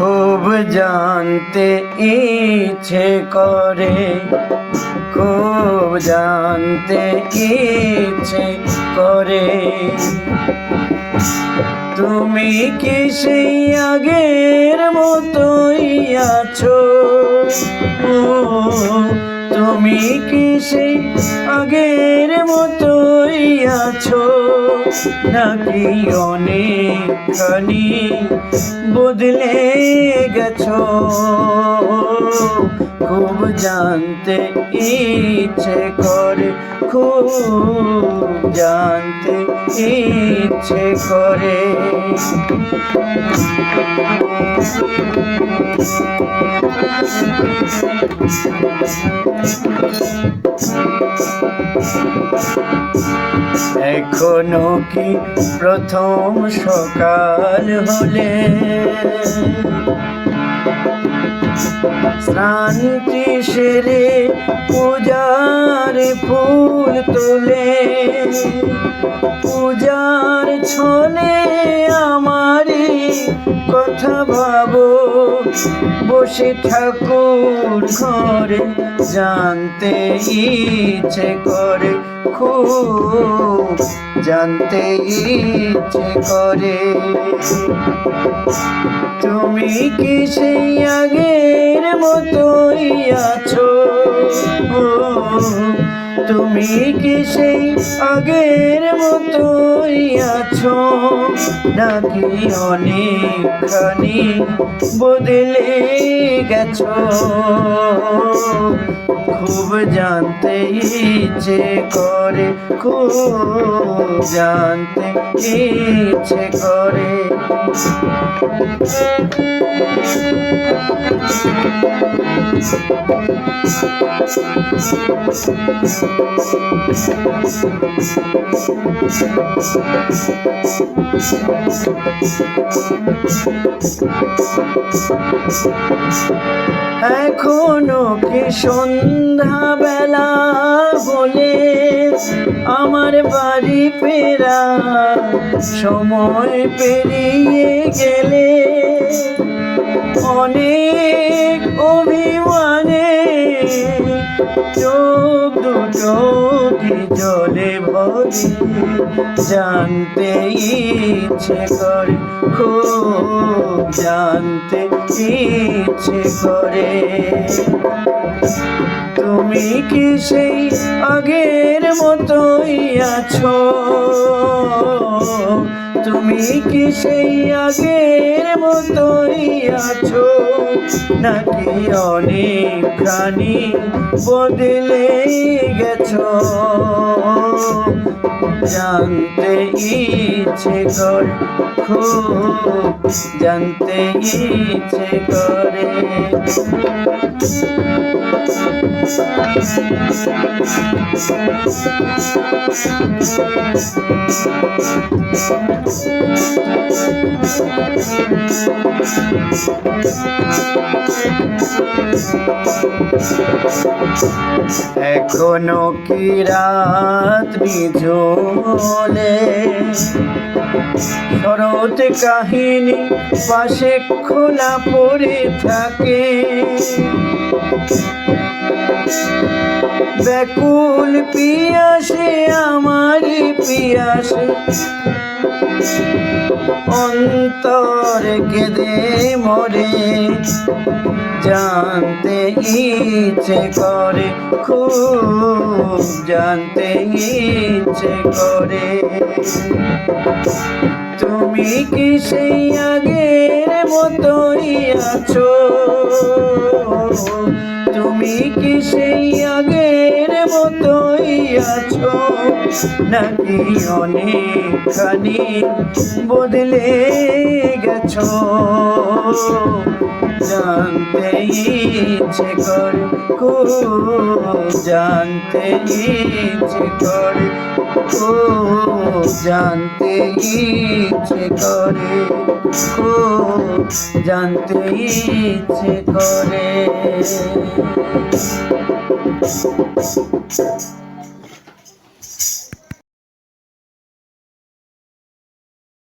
খুব জানতে ইচ্ছে করে, খুব জানতে ইচ্ছে করে, তুমি কি সেই আগের মতোই আছো? তুমি কি সেই আগের মতোই আছো, নাকি অনেকখানি বদলে গেছো? খুব জানতে ইচ্ছে করে, খুব জানতে ইচ্ছে করে। এখনো কি প্রথম সকাল হলে শান্তি সেরে পূজার ফুল তোলে? পূজার ছলে আমারই কথা ভাবো, বসে ঠাকুর ঘরে জানতে ইচ্ছে করে, খুব জানতে ইচ্ছে করে। তুমি কি সেই আগের মতোই আছো? তুমি কি সেই আগের মতোই আছো, নাকি অনেকখানি বদলে গেছো? খুব জানতে ইচ্ছে করে, খুব জানতে ইচ্ছে করে। এখনো কি সন্ধ্যা বেলা বলে আমার বাড়ি ফেরা সময় পেরিয়ে গেলে? অনেক অভিমানে চোখ দুটো কি জলে ভরে, জানতে ইচ্ছে করে, খুব জানতে ইচ্ছে করে। তুমি কি সেই আগের মতোই আছো? তুমি কি সেই আগের মতোই আছো, নাকি অনেকখানি বদলে গেছো? জানতে ইচ্ছে করে, খুব জানতে ইচ্ছে করে। এখনো কি রাত নিঝুমলে শরৎ কাহিনী পাশে খোলা পড়ে থাকে? ব্যাকুল পিয়াসে আমারই পিয়াসে অন্তর কেঁদে মরে, জানতে ইচ্ছে করে, খুব জানতে ইচ্ছে করে। তুমি কি সেই আগের মতোই আছো? তুমি কি সেই আগের মতোই আছো, নাকি অনেকখানি বদলে গেছো? জানতে ইচ্ছে করে, খুব জানতে ইচ্ছে করে, খুব জানতে ইচ্ছে করে, খুব জানতে ইচ্ছে করে।